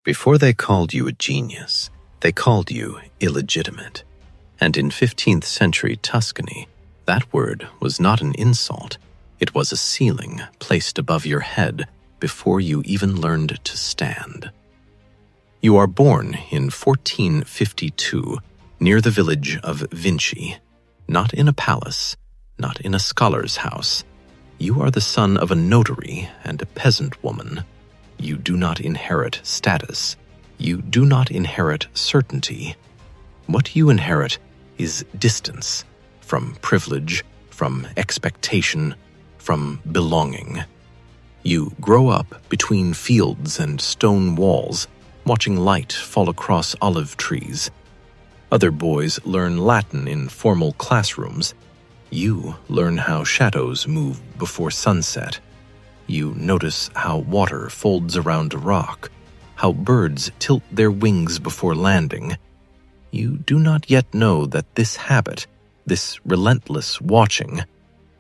Before they called you a genius, they called you illegitimate. And in 15th century Tuscany, that word was not an insult. It was a ceiling placed above your head before you even learned to stand. You are born in 1452 near the village of Vinci, not in a palace, not in a scholar's house. You are the son of a notary and a peasant woman. You do not inherit status. You do not inherit certainty. What you inherit is distance from privilege, from expectation, from belonging. You grow up between fields and stone walls, watching light fall across olive trees. Other boys learn Latin in formal classrooms. You learn how shadows move before sunset. You notice how water folds around a rock, how birds tilt their wings before landing. You do not yet know that this habit, this relentless watching,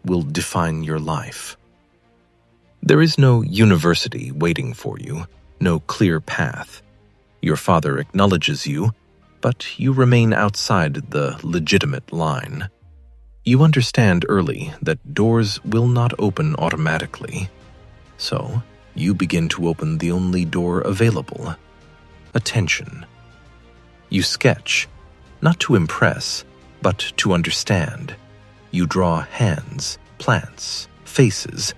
will define your life. There is no university waiting for you, no clear path. Your father acknowledges you, but you remain outside the legitimate line. You understand early that doors will not open automatically. So, you begin to open the only door available: attention. You sketch, not to impress, but to understand. You draw hands, plants, faces.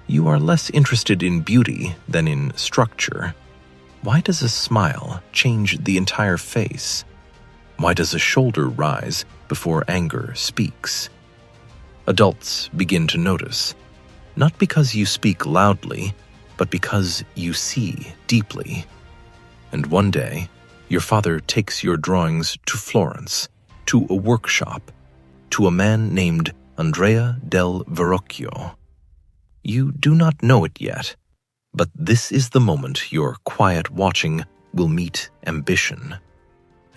You are less interested in beauty than in structure. Why does a smile change the entire face? Why does a shoulder rise before anger speaks? Adults begin to notice, not because you speak loudly, but because you see deeply. And one day, your father takes your drawings to Florence, to a workshop, to a man named Andrea del Verrocchio. You do not know it yet, but this is the moment your quiet watching will meet ambition.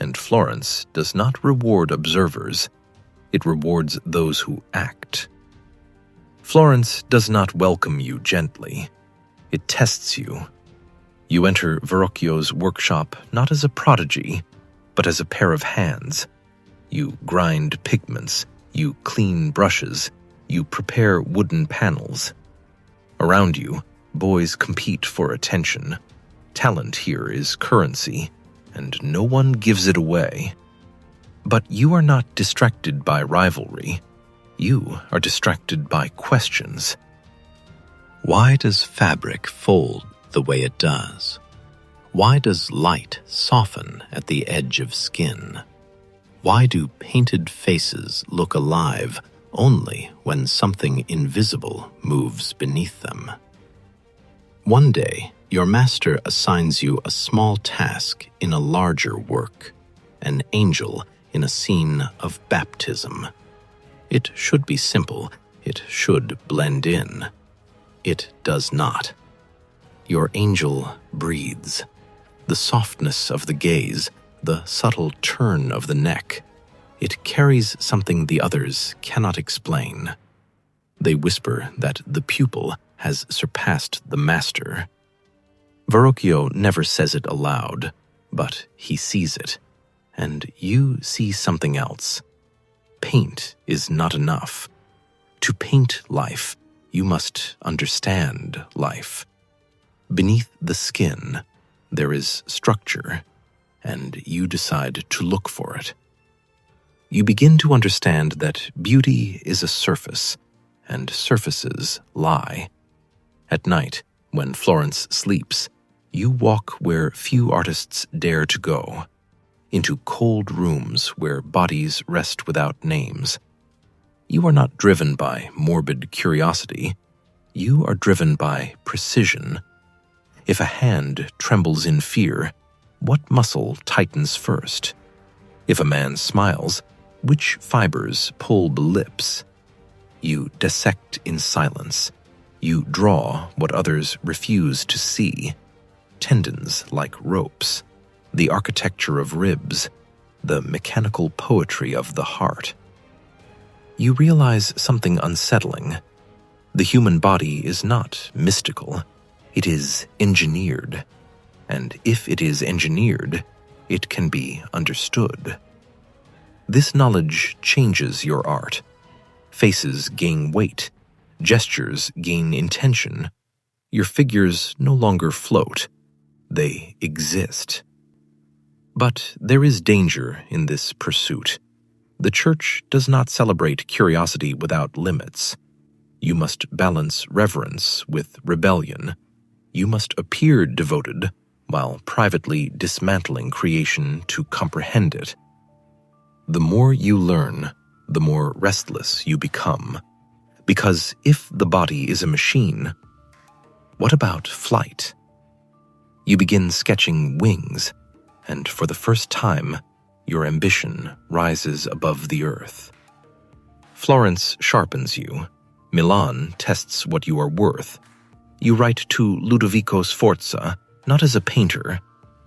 And Florence does not reward observers. It rewards those who act. Florence does not welcome you gently. It tests you. You enter Verrocchio's workshop not as a prodigy, but as a pair of hands. You grind pigments, you clean brushes, you prepare wooden panels. Around you, boys compete for attention. Talent here is currency, and no one gives it away. But you are not distracted by rivalry. You are distracted by questions. Why does fabric fold the way it does? Why does light soften at the edge of skin? Why do painted faces look alive only when something invisible moves beneath them? One day, your master assigns you a small task in a larger work, an angel in a scene of baptism. It should be simple, it should blend in. It does not. Your angel breathes. The softness of the gaze, the subtle turn of the neck. It carries something the others cannot explain. They whisper that the pupil has surpassed the master. Verrocchio never says it aloud, but he sees it, and you see something else. Paint is not enough. To paint life, you must understand life. Beneath the skin, there is structure, and you decide to look for it. You begin to understand that beauty is a surface, and surfaces lie. At night, when Florence sleeps, you walk where few artists dare to go, into cold rooms where bodies rest without names. You are not driven by morbid curiosity. You are driven by precision. If a hand trembles in fear, what muscle tightens first? If a man smiles, which fibers pull the lips? You dissect in silence. You draw what others refuse to see. Tendons like ropes, the architecture of ribs, the mechanical poetry of the heart. You realize something unsettling. The human body is not mystical. It is engineered. and if it is engineered, it can be understood. This knowledge changes your art. Faces gain weight, gestures gain intention. Your figures no longer float, they exist. But there is danger in this pursuit. The Church does not celebrate curiosity without limits. You must balance reverence with rebellion. You must appear devoted while privately dismantling creation to comprehend it. The more you learn, the more restless you become. Because if the body is a machine, what about flight? You begin sketching wings, and for the first time, your ambition rises above the earth. Florence sharpens you. Milan tests what you are worth. You write to Ludovico Sforza, not as a painter,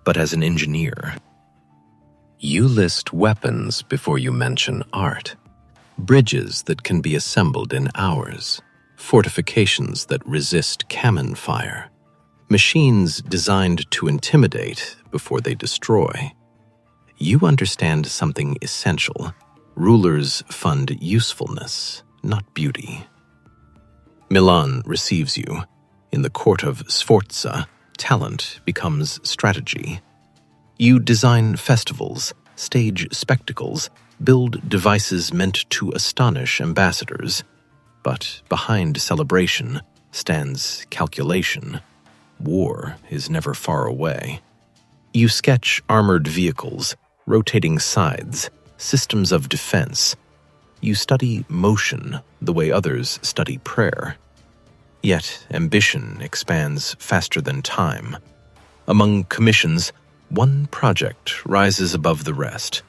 but as an engineer. You list weapons before you mention art. Bridges that can be assembled in hours. Fortifications that resist cannon fire. Machines designed to intimidate before they destroy. You understand something essential. Rulers fund usefulness, not beauty. Milan receives you. In the court of Sforza, talent becomes strategy. You design festivals, stage spectacles, build devices meant to astonish ambassadors. But behind celebration stands calculation. War is never far away. You sketch armored vehicles, rotating sides, systems of defense. You study motion the way others study prayer. Yet ambition expands faster than time. Among commissions, one project rises above the rest.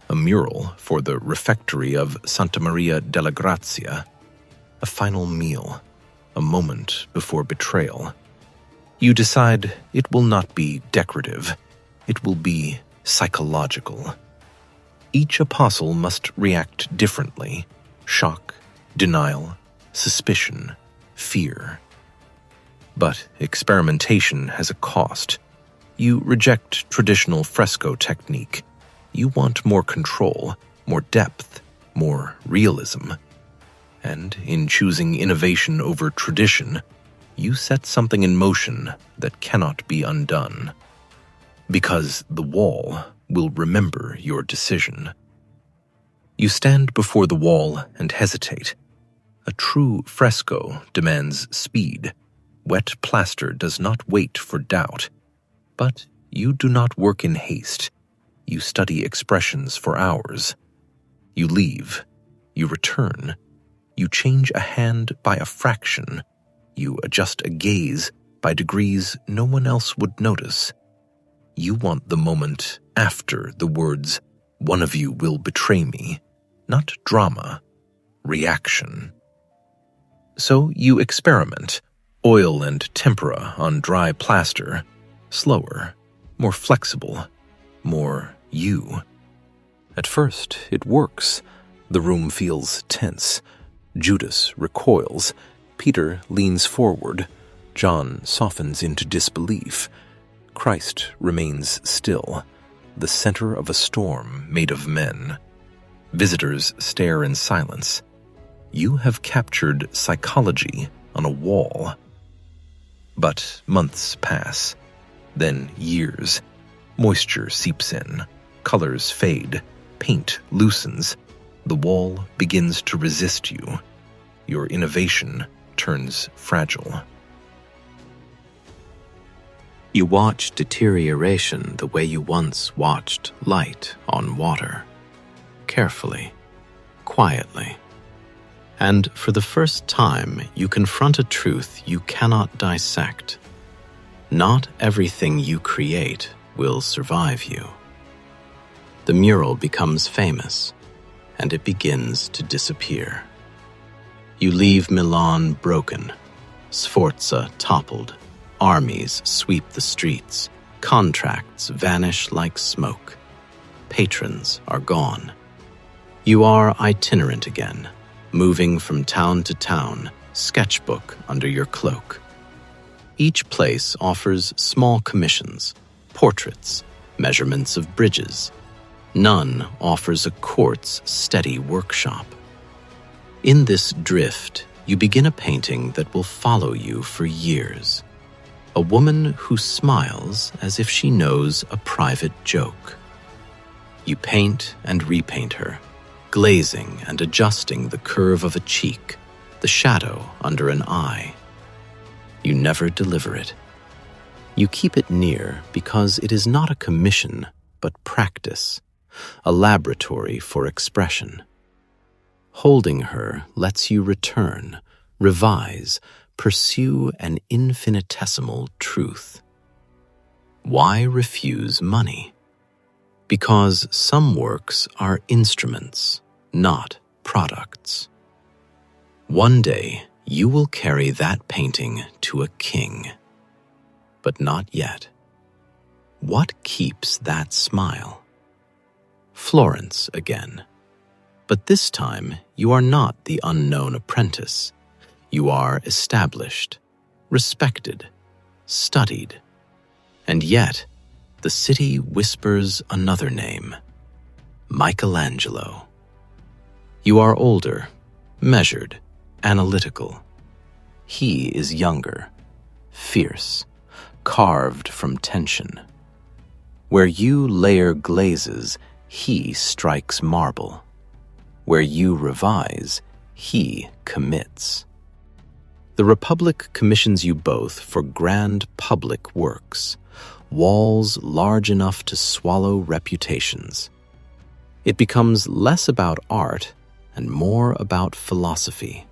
A mural for the refectory of Santa Maria della Grazia. A final meal, a moment before betrayal. You decide it will not be decorative. It will be psychological. Each apostle must react differently. Shock, denial, suspicion, fear. But experimentation has a cost. You reject traditional fresco technique. You want more control, more depth, more realism. And in choosing innovation over tradition, you set something in motion that cannot be undone. Because the wall will remember your decision. You stand before the wall and hesitate. A true fresco demands speed. Wet plaster does not wait for doubt. But you do not work in haste. You study expressions for hours. You leave. You return. You change a hand by a fraction. You adjust a gaze by degrees no one else would notice. You want the moment after the words, "One of you will betray me," not drama, reaction. So you experiment, oil and tempera on dry plaster, slower, more flexible, more you. At first, it works. The room feels tense. Judas recoils. Peter leans forward. John softens into disbelief. Christ remains still, the center of a storm made of men. Visitors stare in silence. You have captured psychology on a wall. But months pass, then years. Moisture seeps in, colors fade, paint loosens. The wall begins to resist you. Your innovation turns fragile. You watch deterioration the way you once watched light on water. Carefully, quietly. And for the first time, you confront a truth you cannot dissect. Not everything you create will survive you. The mural becomes famous, and it begins to disappear. You leave Milan broken, Sforza toppled, armies sweep the streets, contracts vanish like smoke, patrons are gone. You are itinerant again, moving from town to town, sketchbook under your cloak. Each place offers small commissions, portraits, measurements of bridges. None offers a quartz steady workshop. In this drift, you begin a painting that will follow you for years. A woman who smiles as if she knows a private joke. You paint and repaint her, glazing and adjusting the curve of a cheek, the shadow under an eye. You never deliver it. You keep it near because it is not a commission, but practice, a laboratory for expression. Holding her lets you return, revise, pursue an infinitesimal truth. Why refuse money? Because some works are instruments, not products. One day, you will carry that painting to a king. But not yet. What keeps that smile? Florence again. But this time, you are not the unknown apprentice. You are established, respected, studied. And yet, the city whispers another name, Michelangelo. You are older, measured, analytical. He is younger, fierce, carved from tension. Where you layer glazes, he strikes marble. Where you revise, he commits. The Republic commissions you both for grand public works, walls large enough to swallow reputations. It becomes less about art and more about philosophy.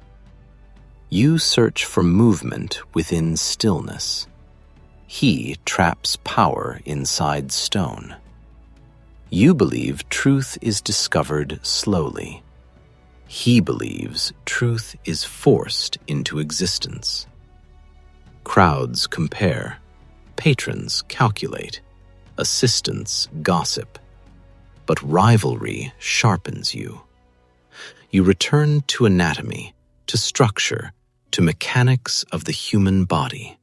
You search for movement within stillness. He traps power inside stone. You believe truth is discovered slowly. He believes truth is forced into existence. Crowds compare, patrons calculate, assistants gossip. But rivalry sharpens you. You return to anatomy, to structure, to mechanics of the human body.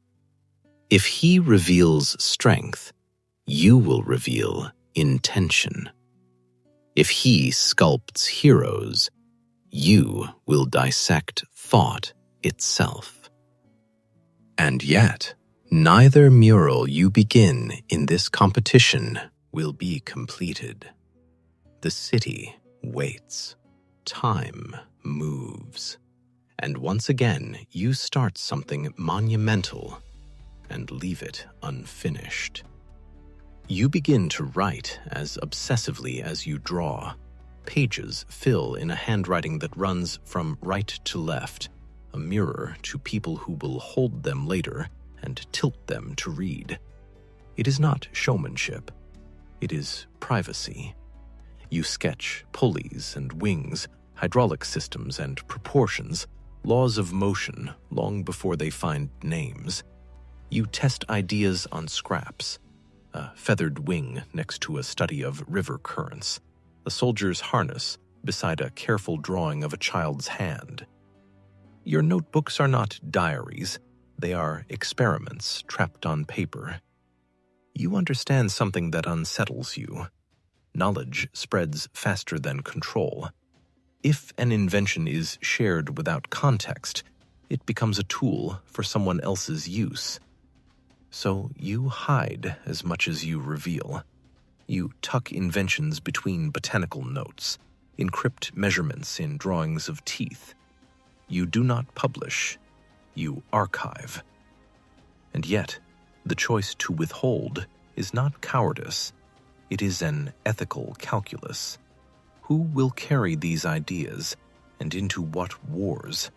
If he reveals strength, you will reveal intention. If he sculpts heroes, you will dissect thought itself. And yet, neither mural you begin in this competition will be completed. The city waits. Time moves. And once again, you start something monumental and leave it unfinished. You begin to write as obsessively as you draw. Pages fill in a handwriting that runs from right to left, a mirror to people who will hold them later and tilt them to read. It is not showmanship. It is privacy. You sketch pulleys and wings, hydraulic systems and proportions, laws of motion long before they find names. You test ideas on scraps, a feathered wing next to a study of river currents, a soldier's harness beside a careful drawing of a child's hand. Your notebooks are not diaries, they are experiments trapped on paper. You understand something that unsettles you. Knowledge spreads faster than control. If an invention is shared without context, it becomes a tool for someone else's use. So you hide as much as you reveal. You tuck inventions between botanical notes, encrypt measurements in drawings of teeth. You do not publish, you archive. And yet, the choice to withhold is not cowardice, it is an ethical calculus. Who will carry these ideas, and into what wars?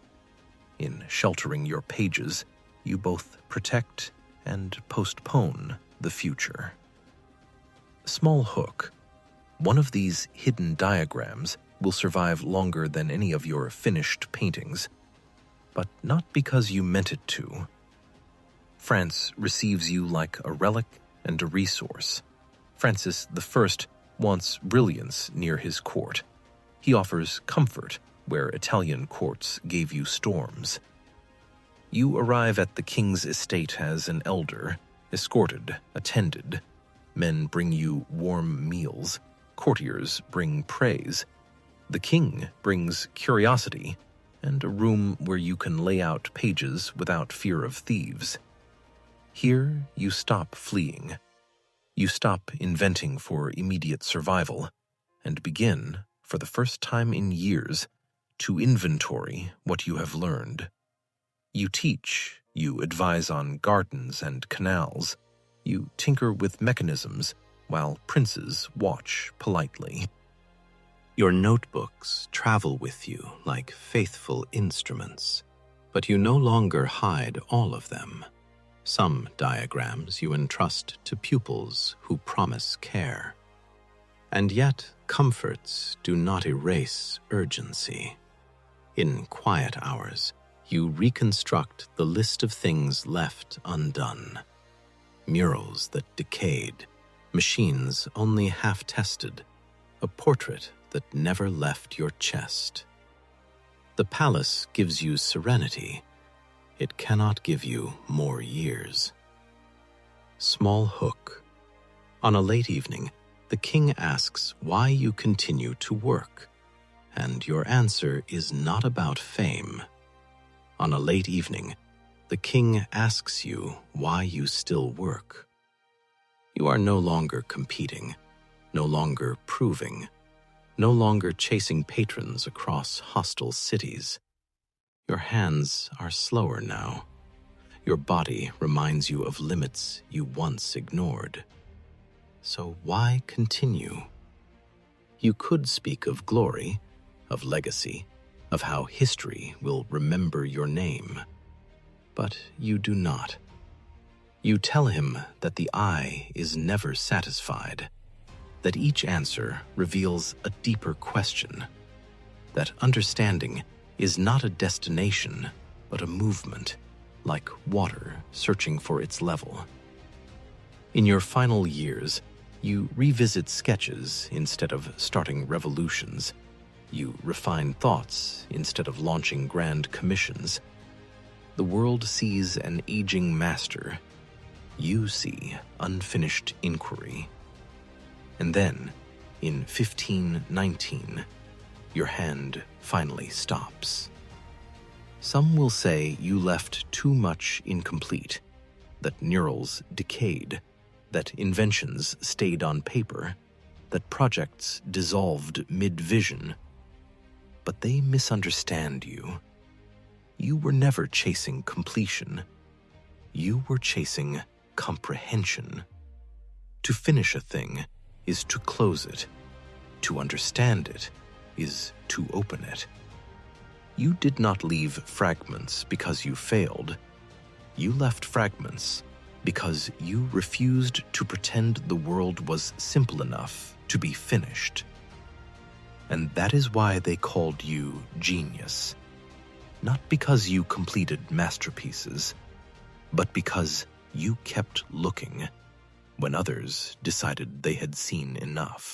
In sheltering your pages, you both protect and postpone the future. Small hook. One of these hidden diagrams will survive longer than any of your finished paintings, but not because you meant it to. France receives you like a relic and a resource. Francis I wants brilliance near his court. He offers comfort where Italian courts gave you storms. You arrive at the king's estate as an elder, escorted, attended. Men bring you warm meals. Courtiers bring praise. The king brings curiosity and a room where you can lay out pages without fear of thieves. Here you stop fleeing. You stop inventing for immediate survival and begin, for the first time in years, to inventory what you have learned. You teach, you advise on gardens and canals, you tinker with mechanisms while princes watch politely. Your notebooks travel with you like faithful instruments, but you no longer hide all of them. Some diagrams you entrust to pupils who promise care. And yet, comforts do not erase urgency. In quiet hours, you reconstruct the list of things left undone. Murals that decayed, machines only half-tested, a portrait that never left your chest. The palace gives you serenity. It cannot give you more years. Small hook. On a late evening, the king asks why you continue to work, and your answer is not about fame. On a late evening, the king asks you why you still work. You are no longer competing, no longer proving, no longer chasing patrons across hostile cities. Your hands are slower now. Your body reminds you of limits you once ignored. So why continue? You could speak of glory, of legacy, of how history will remember your name. But you do not. You tell him that the eye is never satisfied, that each answer reveals a deeper question, that understanding is not a destination, but a movement, like water searching for its level. In your final years, you revisit sketches instead of starting revolutions. You refine thoughts instead of launching grand commissions. The world sees an aging master. You see unfinished inquiry. And then, in 1519, your hand finally stops. Some will say you left too much incomplete, that neurals decayed, that inventions stayed on paper, that projects dissolved mid-vision. But they misunderstand you. You were never chasing completion. You were chasing comprehension. To finish a thing is to close it. To understand it is to open it. You did not leave fragments because you failed. You left fragments because you refused to pretend the world was simple enough to be finished. And that is why they called you genius. Not because you completed masterpieces, but because you kept looking when others decided they had seen enough.